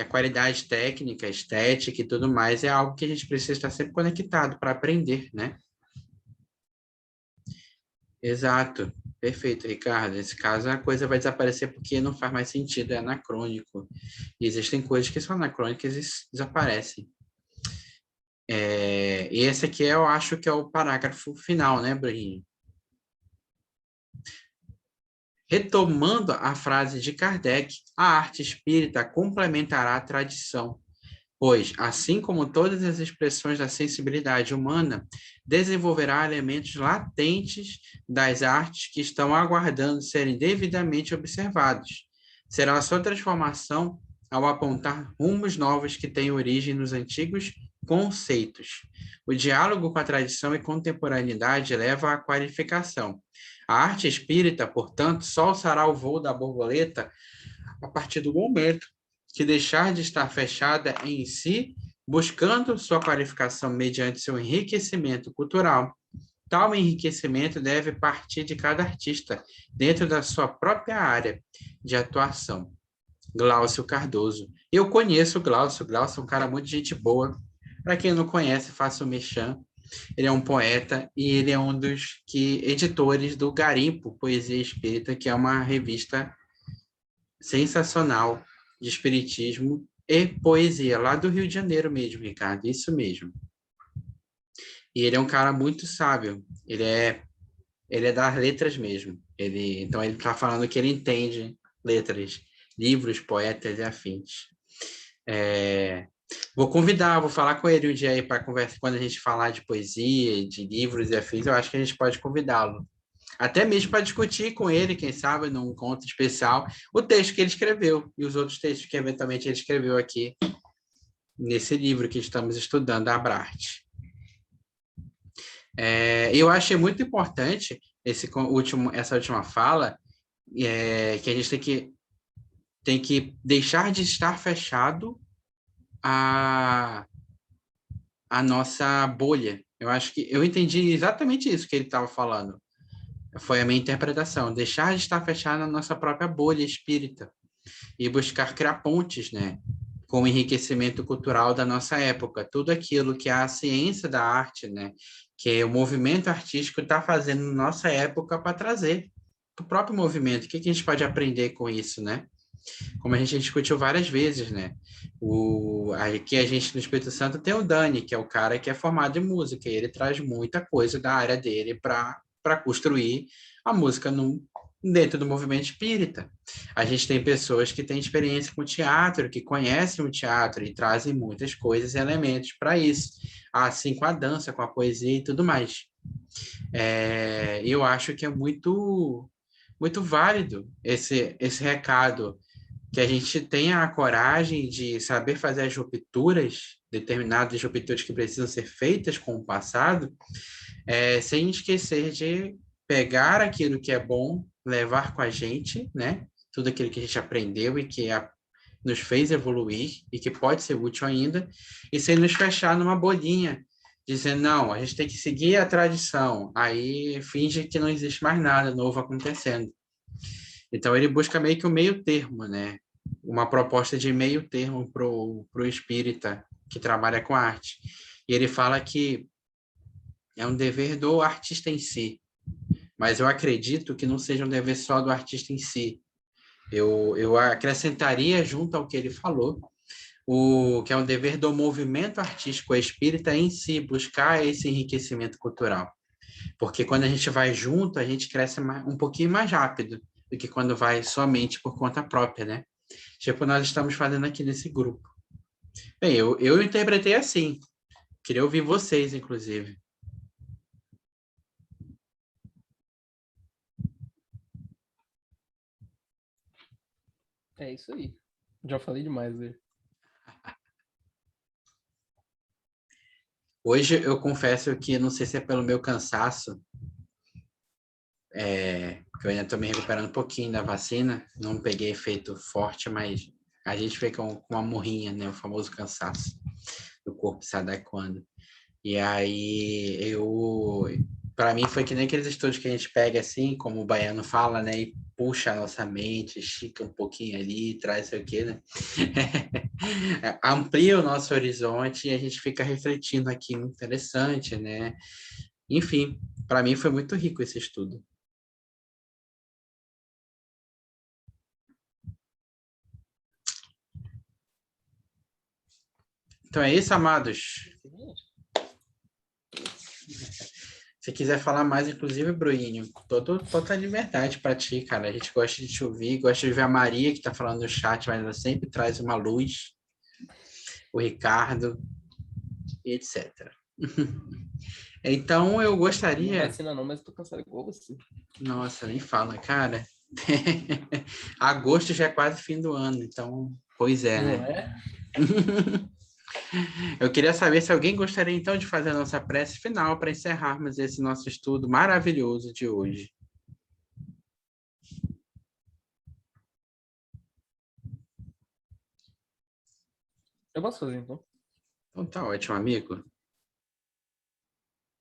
qualidade técnica, estética e tudo mais é algo que a gente precisa estar sempre conectado para aprender, né? Exato. Perfeito, Ricardo. Nesse caso, a coisa vai desaparecer porque não faz mais sentido, é anacrônico. E existem coisas que são anacrônicas e desaparecem. E esse aqui eu acho que é o parágrafo final, né, Bruninho? Retomando a frase de Kardec, a arte espírita complementará a tradição, pois, assim como todas as expressões da sensibilidade humana, desenvolverá elementos latentes das artes que estão aguardando serem devidamente observados. Será a sua transformação ao apontar rumos novos que têm origem nos antigos conceitos. O diálogo com a tradição e contemporaneidade leva à qualificação. A arte espírita, portanto, só alçará o voo da borboleta a partir do momento que deixar de estar fechada em si, buscando sua qualificação mediante seu enriquecimento cultural. Tal enriquecimento deve partir de cada artista, dentro da sua própria área de atuação. Glaucio Cardoso. Eu conheço o Glaucio. Glaucio é um cara muito gente boa. Para quem não conhece, faça o merchan. Ele é um poeta e ele é um dos editores do Garimpo Poesia Espírita, que é uma revista sensacional de espiritismo e poesia, lá do Rio de Janeiro mesmo, Ricardo, isso mesmo. E ele é um cara muito sábio, ele é das letras mesmo. Então ele está falando que ele entende letras, livros, poetas e afins. Vou falar com ele um dia aí para conversar, quando a gente falar de poesia, de livros e afins, eu acho que a gente pode convidá-lo. Até mesmo para discutir com ele, quem sabe, num encontro especial, o texto que ele escreveu e os outros textos que eventualmente ele escreveu aqui nesse livro que estamos estudando, a Abrarte. Eu achei muito importante essa última fala, que a gente tem que deixar de estar fechado a nossa bolha. Eu acho que eu entendi exatamente isso que ele estava falando. Foi a minha interpretação. Deixar de estar fechado na nossa própria bolha espírita e buscar criar pontes, né? Com o enriquecimento cultural da nossa época. Tudo aquilo que a ciência da arte, né? Que o movimento artístico está fazendo na nossa época para trazer para o próprio movimento. O que a gente pode aprender com isso, né? Como a gente discutiu várias vezes, né? Aqui a gente no Espírito Santo tem o Dani, que é o cara que é formado em música, e ele traz muita coisa da área dele para construir a música dentro do movimento espírita. A gente tem pessoas que têm experiência com teatro, que conhecem o teatro e trazem muitas coisas e elementos para isso, assim com a dança, com a poesia e tudo mais. Eu acho que é muito, muito válido esse recado, que a gente tenha a coragem de saber fazer as rupturas, determinadas rupturas que precisam ser feitas com o passado, sem esquecer de pegar aquilo que é bom, levar com a gente, né? Tudo aquilo que a gente aprendeu e que nos fez evoluir e que pode ser útil ainda, e sem nos fechar numa bolinha, dizendo, não, a gente tem que seguir a tradição, aí finge que não existe mais nada novo acontecendo. Então, ele busca meio que o meio termo, né? Uma proposta de meio termo para o espírita que trabalha com arte. E ele fala que é um dever do artista em si, mas eu acredito que não seja um dever só do artista em si. Eu acrescentaria, junto ao que ele falou, que é um dever do movimento artístico espírita em si, buscar esse enriquecimento cultural. Porque quando a gente vai junto, a gente cresce um pouquinho mais rápido do que quando vai somente por conta própria, né? Tipo, nós estamos fazendo aqui nesse grupo. Bem, eu interpretei assim. Queria ouvir vocês, inclusive. É isso aí. Já falei demais, velho. Hoje eu confesso que não sei se é pelo meu cansaço, que eu ainda estou me recuperando um pouquinho da vacina, não peguei efeito forte, mas a gente fica com uma morrinha, né? O famoso cansaço do corpo se adequando. E aí para mim foi que nem aqueles estudos que a gente pega assim, como o baiano fala, né? E puxa a nossa mente, estica um pouquinho ali, traz sei o quê, né? Amplia o nosso horizonte e a gente fica refletindo aqui, muito interessante, né? Enfim, para mim foi muito rico esse estudo. Então é isso, amados. Se quiser falar mais, inclusive, Bruninho, toda a liberdade para ti, cara. A gente gosta de te ouvir, gosta de ver a Maria, que está falando no chat, mas ela sempre traz uma luz, o Ricardo, e etc. Então, eu Não gostaria... vacina não, mas eu tô cansado igual você. Nossa, nem fala, cara. Agosto já é quase fim do ano, então, pois é, Não né? é? Eu queria saber se alguém gostaria, então, de fazer a nossa prece final para encerrarmos esse nosso estudo maravilhoso de hoje. Eu posso fazer, então. Então tá ótimo, amigo.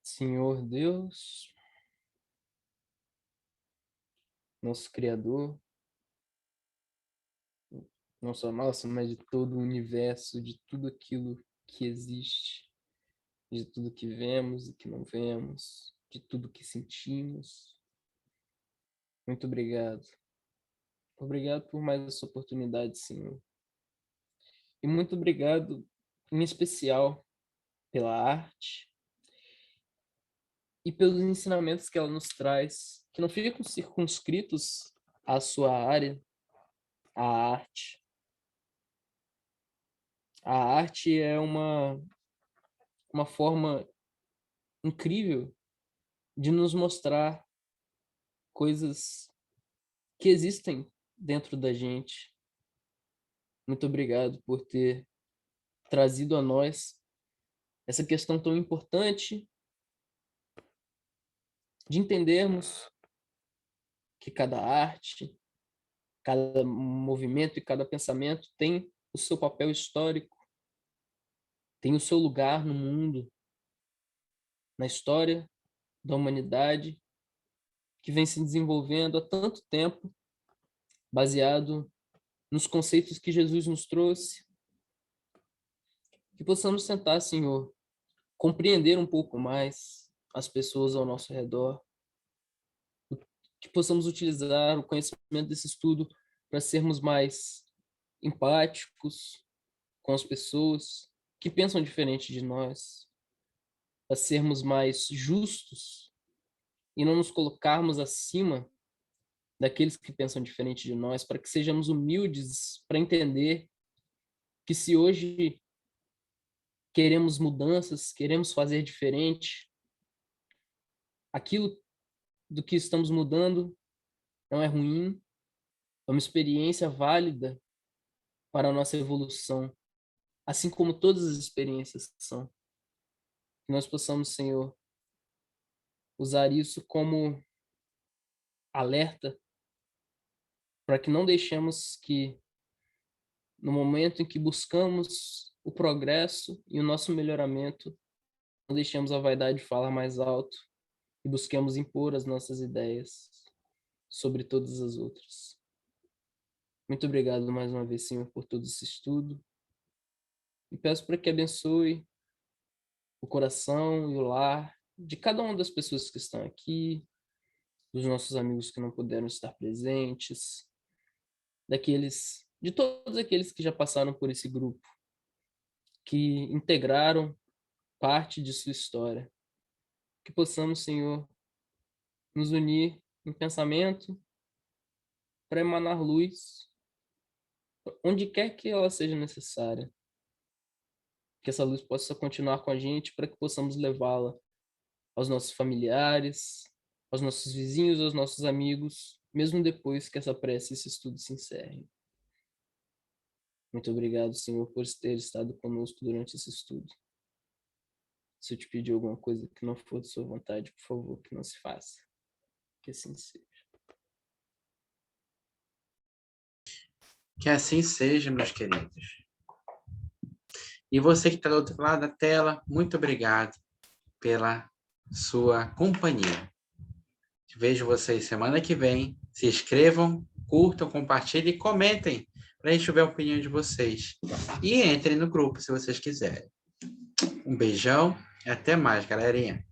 Senhor Deus, nosso Criador, não só nosso, mas de todo o universo, de tudo aquilo que existe, de tudo que vemos e que não vemos, de tudo que sentimos. Muito obrigado. Obrigado por mais essa oportunidade, Senhor. E muito obrigado, em especial, pela arte e pelos ensinamentos que ela nos traz, que não ficam circunscritos à sua área, à arte. A arte é uma forma incrível de nos mostrar coisas que existem dentro da gente. Muito obrigado por ter trazido a nós essa questão tão importante de entendermos que cada arte, cada movimento e cada pensamento tem o seu papel histórico, tem o seu lugar no mundo, na história da humanidade, que vem se desenvolvendo há tanto tempo, baseado nos conceitos que Jesus nos trouxe, que possamos tentar, Senhor, compreender um pouco mais as pessoas ao nosso redor, que possamos utilizar o conhecimento desse estudo para sermos mais empáticos com as pessoas que pensam diferente de nós, para sermos mais justos e não nos colocarmos acima daqueles que pensam diferente de nós, para que sejamos humildes para entender que se hoje queremos mudanças, queremos fazer diferente, aquilo do que estamos mudando não é ruim, é uma experiência válida para a nossa evolução, assim como todas as experiências são. Que nós possamos, Senhor, usar isso como alerta para que não deixemos que, no momento em que buscamos o progresso e o nosso melhoramento, não deixemos a vaidade falar mais alto e busquemos impor as nossas ideias sobre todas as outras. Muito obrigado mais uma vez, Senhor, por todo esse estudo. E peço para que abençoe o coração e o lar de cada uma das pessoas que estão aqui, dos nossos amigos que não puderam estar presentes, de todos aqueles que já passaram por esse grupo, que integraram parte de sua história. Que possamos, Senhor, nos unir em pensamento para emanar luz onde quer que ela seja necessária. Que essa luz possa continuar com a gente para que possamos levá-la aos nossos familiares, aos nossos vizinhos, aos nossos amigos, mesmo depois que essa prece e esse estudo se encerrem. Muito obrigado, Senhor, por ter estado conosco durante esse estudo. Se eu te pedir alguma coisa que não for de sua vontade, por favor, que não se faça. Que assim seja. Que assim seja, meus queridos. E você que está do outro lado da tela, muito obrigado pela sua companhia. Vejo vocês semana que vem. Se inscrevam, curtam, compartilhem e comentem para a gente ver a opinião de vocês. E entrem no grupo se vocês quiserem. Um beijão e até mais, galerinha.